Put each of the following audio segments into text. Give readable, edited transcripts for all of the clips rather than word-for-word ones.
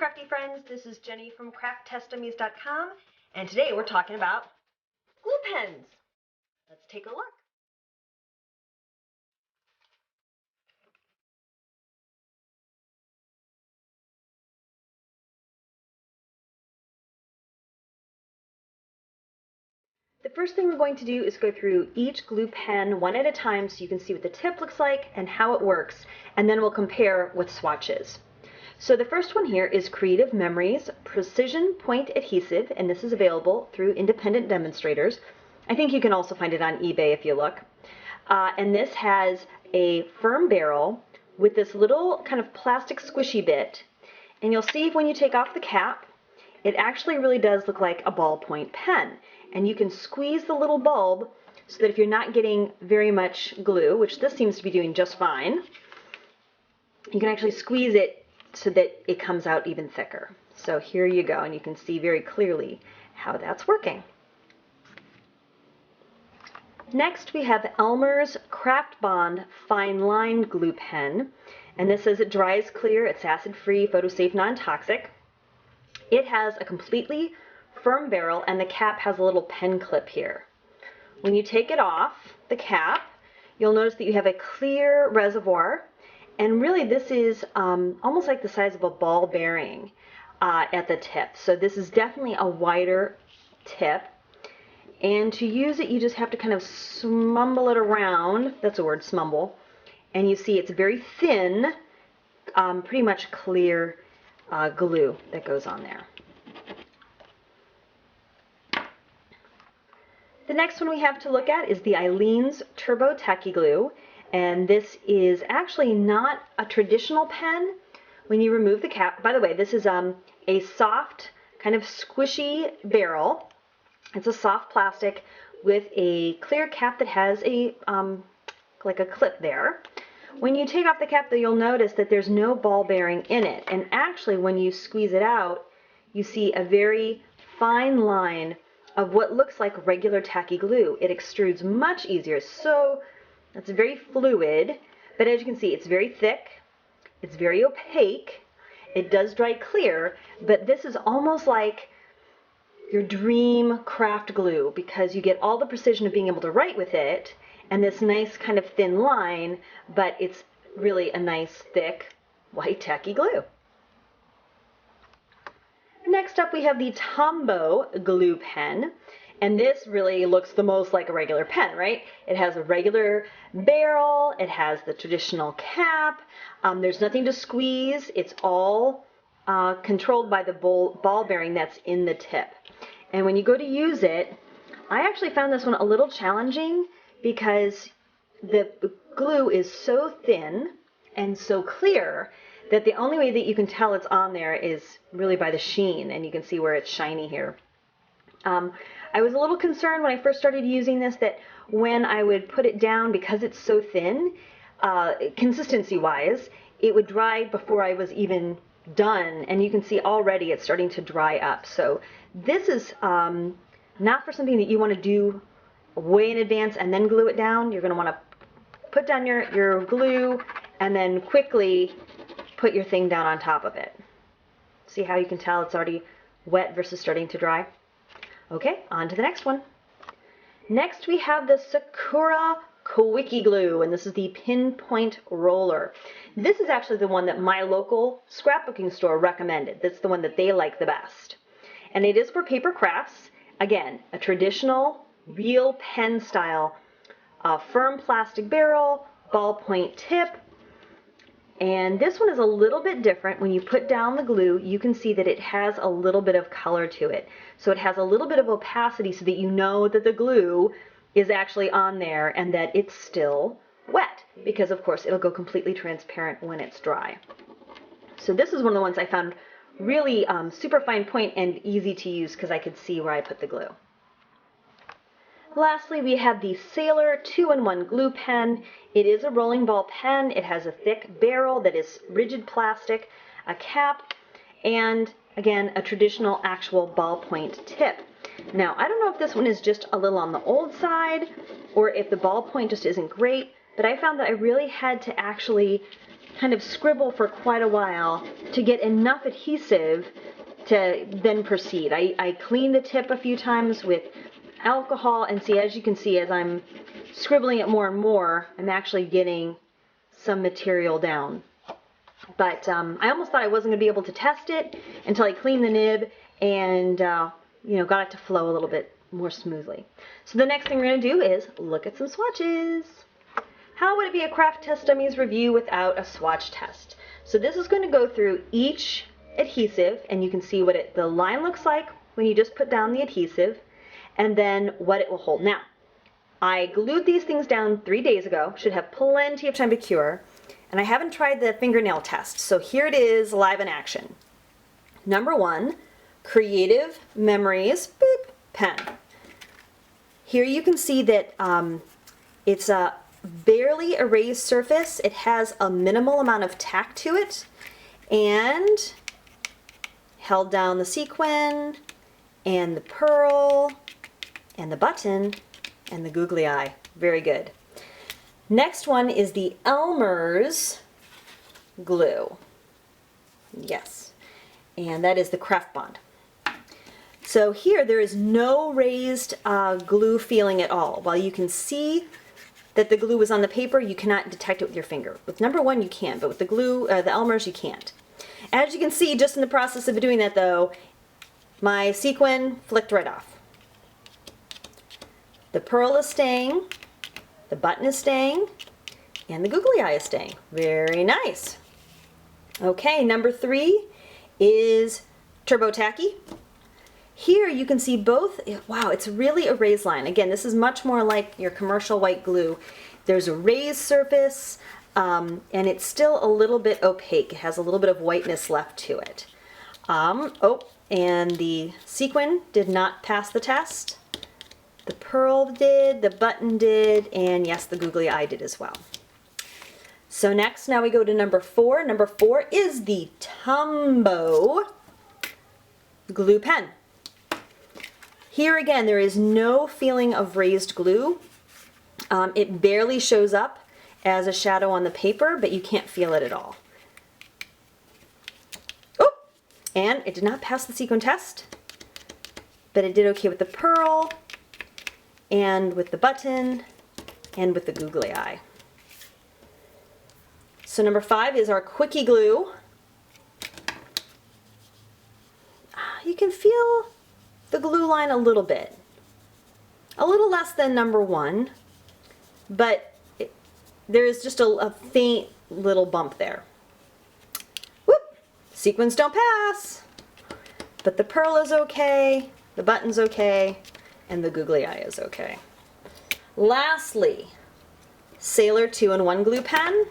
crafty friends, this is Jenny from CraftTestDummies.com, and today we're talking about glue pens. Let's take a look. The first thing we're going to do is go through each glue pen one at a time so you can see what the tip looks like and how it works, and then we'll compare with swatches. So the first one here is Creative Memories Precision Point Adhesive, and this is available through independent demonstrators. I think you can also find it on eBay if you look. And this has a firm barrel with this little kind of plastic squishy bit, and you'll see when you take off the cap, it actually really does look like a ballpoint pen. And you can squeeze the little bulb so that if you're not getting very much glue, which this seems to be doing just fine, you can actually squeeze it so that it comes out even thicker. So here you go, and you can see very clearly how that's working. Next we have Elmer's Craft Bond Fine Line Glue Pen, and this says it dries clear, it's acid-free, photo-safe, non-toxic. It has a completely firm barrel, and the cap has a little pen clip here. When you take it off the cap, you'll notice that you have a clear reservoir, and really this is almost like the size of a ball bearing at the tip. So this is definitely a wider tip, and to use it you just have to kind of smumble it around. That's a word, smumble. And you see it's very thin, pretty much clear glue that goes on there. The next one we have to look at is the Aleene's Turbo Tacky Glue, and this is actually not a traditional pen. When you remove the cap, by the way, this is a soft, kind of squishy barrel. It's a soft plastic with a clear cap that has a like a clip there. When you take off the cap, though, you'll notice that there's no ball bearing in it, and actually when you squeeze it out, you see a very fine line of what looks like regular tacky glue. It extrudes much easier, so it's very fluid, but as you can see, it's very thick, it's very opaque, it does dry clear, but this is almost like your dream craft glue because you get all the precision of being able to write with it and this nice kind of thin line, but it's really a nice thick white tacky glue. Next up we have the Tombow glue pen, and this really looks the most like a regular pen, right? It has a regular barrel, it has the traditional cap, there's nothing to squeeze, it's all controlled by the ball bearing that's in the tip. And when you go to use it, I actually found this one a little challenging because the glue is so thin and so clear that the only way that you can tell it's on there is really by the sheen, and you can see where it's shiny here. I was a little concerned when I first started using this that when I would put it down, because it's so thin, consistency-wise, it would dry before I was even done, and you can see already it's starting to dry up. So this is not for something that you want to do way in advance and then glue it down. You're going to want to put down your glue and then quickly put your thing down on top of it. See how you can tell it's already wet versus starting to dry? Okay, on to the next one. Next we have the Sakura Quickie Glue, and this is the Pinpoint Roller. This is actually the one that my local scrapbooking store recommended. That's the one that they like the best. And it is for paper crafts. Again, a traditional, real pen style, firm plastic barrel, ballpoint tip. And this one is a little bit different. When you put down the glue, you can see that it has a little bit of color to it. So it has a little bit of opacity so that you know that the glue is actually on there and that it's still wet, because of course it'll go completely transparent when it's dry. So this is one of the ones I found really super fine point and easy to use because I could see where I put the glue. Lastly, we have the Sailor 2-in-1 glue pen. It is a rolling ball pen. It has a thick barrel that is rigid plastic, a cap, and again, a traditional actual ballpoint tip. Now, I don't know if this one is just a little on the old side or if the ballpoint just isn't great, but I found that I really had to actually kind of scribble for quite a while to get enough adhesive to then proceed. I clean the tip a few times with alcohol, and see, as you can see, as I'm scribbling it more and more, I'm actually getting some material down. But I almost thought I wasn't going to be able to test it until I cleaned the nib and got it to flow a little bit more smoothly. So the next thing we're going to do is look at some swatches. How would it be a Craft Test Dummies review without a swatch test? So this is going to go through each adhesive, and you can see what the line looks like when you just put down the adhesive, and then what it will hold. Now, I glued these things down 3 days ago, should have plenty of time to cure, and I haven't tried the fingernail test, so here it is live in action. Number 1, Creative Memories boop, pen. Here you can see that it's a barely erased surface. It has a minimal amount of tack to it, and held down the sequin and the pearl and the button and the googly eye. Very good. Next one is the Elmer's glue. Yes, and that is the Craft Bond. So here there is no raised glue feeling at all. While you can see that the glue is on the paper, you cannot detect it with your finger. With number 1 you can, but with the glue, the Elmer's, you can't. As you can see, just in the process of doing that though, my sequin flicked right off. The pearl is staying, the button is staying, and the googly eye is staying. Very nice. Okay, number 3 is Turbo Tacky. Here you can see both, wow, it's really a raised line. Again, this is much more like your commercial white glue. There's a raised surface, and it's still a little bit opaque. It has a little bit of whiteness left to it. And the sequin did not pass the test. The pearl did, the button did, and yes, the googly eye did as well. So next, now we go to number 4. Number 4 is the Tombow glue pen. Here again, there is no feeling of raised glue. It barely shows up as a shadow on the paper, but you can't feel it at all. Oh, and it did not pass the sequin test, but it did okay with the pearl, and with the button, and with the googly eye. So number 5 is our Quickie Glue. You can feel the glue line a little bit. A little less than number 1, but there is just a faint little bump there. Whoop! Sequins don't pass, but the pearl is okay, the button's okay, and the googly eye is okay. Lastly, Sailor 2-in-1 glue pen.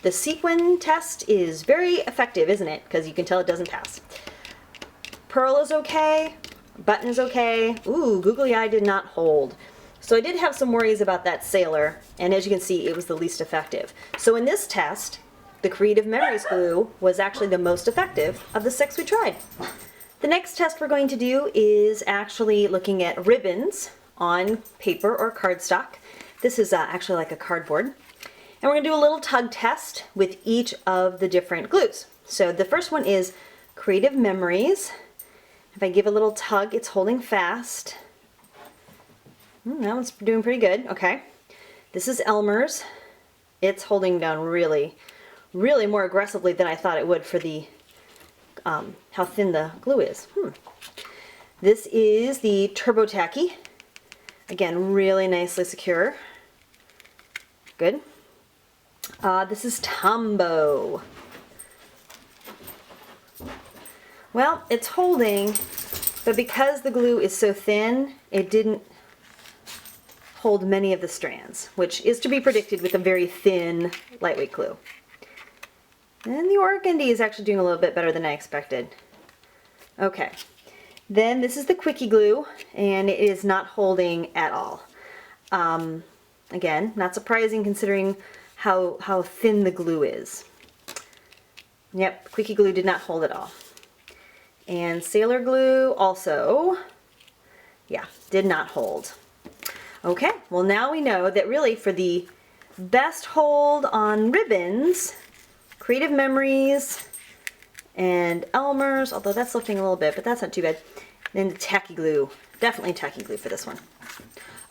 The sequin test is very effective, isn't it? Because you can tell it doesn't pass. Pearl is okay, button is okay. Ooh, googly eye did not hold. So I did have some worries about that Sailor, and as you can see, it was the least effective. So in this test, the Creative Memories glue was actually the most effective of the 6 we tried. The next test we're going to do is actually looking at ribbons on paper or cardstock. This is actually like a cardboard. And we're going to do a little tug test with each of the different glues. So the first one is Creative Memories. If I give a little tug, it's holding fast. That one's doing pretty good. Okay. This is Elmer's. It's holding down really, really more aggressively than I thought it would for the how thin the glue is. This is the Turbo Tacky. Again, really nicely secure. Good. This is Tombow. Well, it's holding, but because the glue is so thin, it didn't hold many of the strands, which is to be predicted with a very thin, lightweight glue. And the Organdy is actually doing a little bit better than I expected. Okay, then this is the Quickie Glue, and it is not holding at all. Again, not surprising considering how thin the glue is. Yep, Quickie Glue did not hold at all. And Sailor Glue also, yeah, did not hold. Okay, well now we know that really for the best hold on ribbons, Creative Memories and Elmer's, although that's lifting a little bit, but that's not too bad. Then the Tacky Glue, definitely Tacky Glue for this one.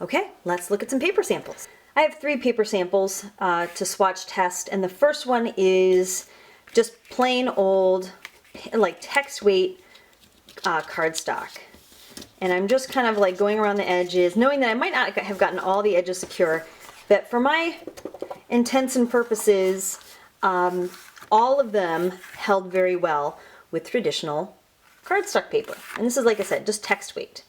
Okay, let's look at some paper samples. I have 3 paper samples to swatch test, and the first one is just plain old, like text weight cardstock. And I'm just kind of like going around the edges, knowing that I might not have gotten all the edges secure, but for my intents and purposes, all of them held very well with traditional cardstock paper. And this is, like I said, just text weight.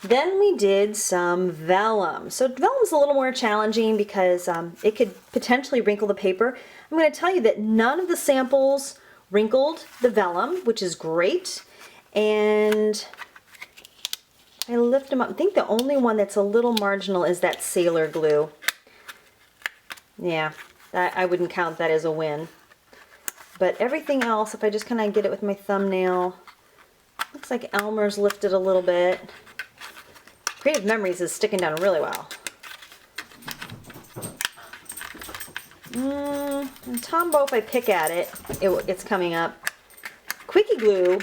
Then we did some vellum. So vellum's a little more challenging because it could potentially wrinkle the paper. I'm going to tell you that none of the samples wrinkled the vellum, which is great. And I lift them up. I think the only one that's a little marginal is that Sailor Glue. Yeah, I wouldn't count that as a win. But everything else, if I just kind of get it with my thumbnail, looks like Elmer's lifted a little bit. Creative Memories is sticking down really well. And Tombow, if I pick at it, it's coming up. Quickie Glue,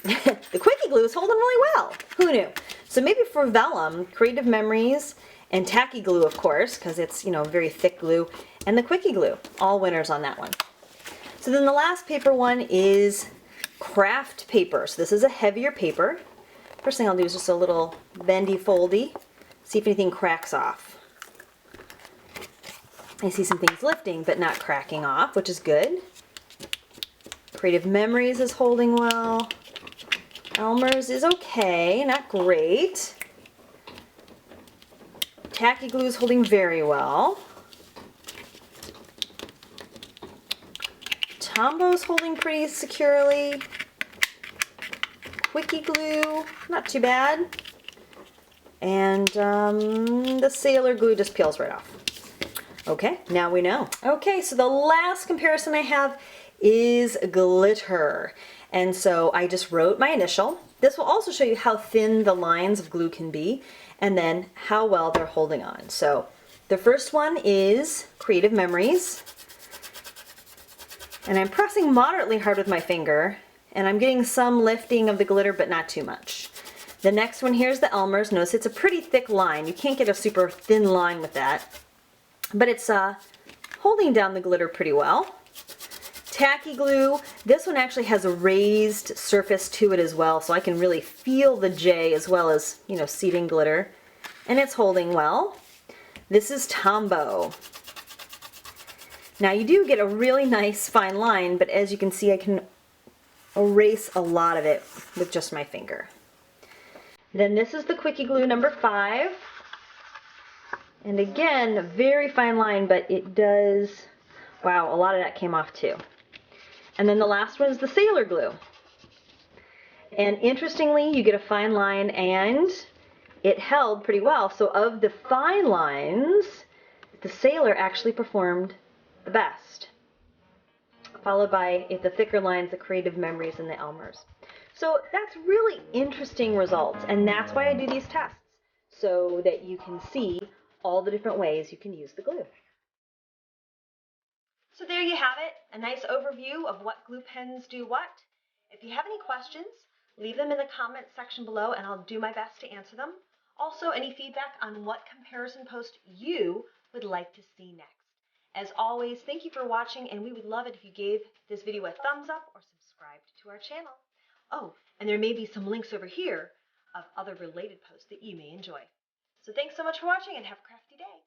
the Quickie Glue is holding really well. Who knew? So maybe for vellum, Creative Memories and Tacky Glue, of course, because it's, you know, very thick glue, and the Quickie Glue, all winners on that one. So then the last paper one is craft paper. So this is a heavier paper. First thing I'll do is just a little bendy foldy, see if anything cracks off. I see some things lifting but not cracking off, which is good. Creative Memories is holding well. Elmer's is okay, not great. Tacky Glue is holding very well. Tombow's holding pretty securely. Quickie Glue, not too bad. And the Sailor Glue just peels right off. Okay, now we know. Okay, so the last comparison I have is glitter. And so I just wrote my initial. This will also show you how thin the lines of glue can be and then how well they're holding on. So the first one is Creative Memories. And I'm pressing moderately hard with my finger, and I'm getting some lifting of the glitter, but not too much. The next one here is the Elmer's. Notice it's a pretty thick line. You can't get a super thin line with that, but it's holding down the glitter pretty well. Tacky Glue, this one actually has a raised surface to it as well, so I can really feel the J as well as, you know, seating glitter, and it's holding well. This is Tombow. Now you do get a really nice fine line, but as you can see, I can erase a lot of it with just my finger. Then this is the Quickie Glue number 5. And again, a very fine line, but it does, wow, a lot of that came off too. And then the last one is the Sailor Glue. And interestingly, you get a fine line and it held pretty well. So of the fine lines, the Sailor actually performed the best, followed by the thicker lines, the Creative Memories and the Elmer's. So that's really interesting results, and that's why I do these tests, so that you can see all the different ways you can use the glue. So there you have it, a nice overview of what glue pens do what. If you have any questions, leave them in the comments section below and I'll do my best to answer them. Also, any feedback on what comparison post you would like to see next. As always, thank you for watching, and we would love it if you gave this video a thumbs up or subscribed to our channel. Oh, and there may be some links over here of other related posts that you may enjoy. So thanks so much for watching and have a crafty day.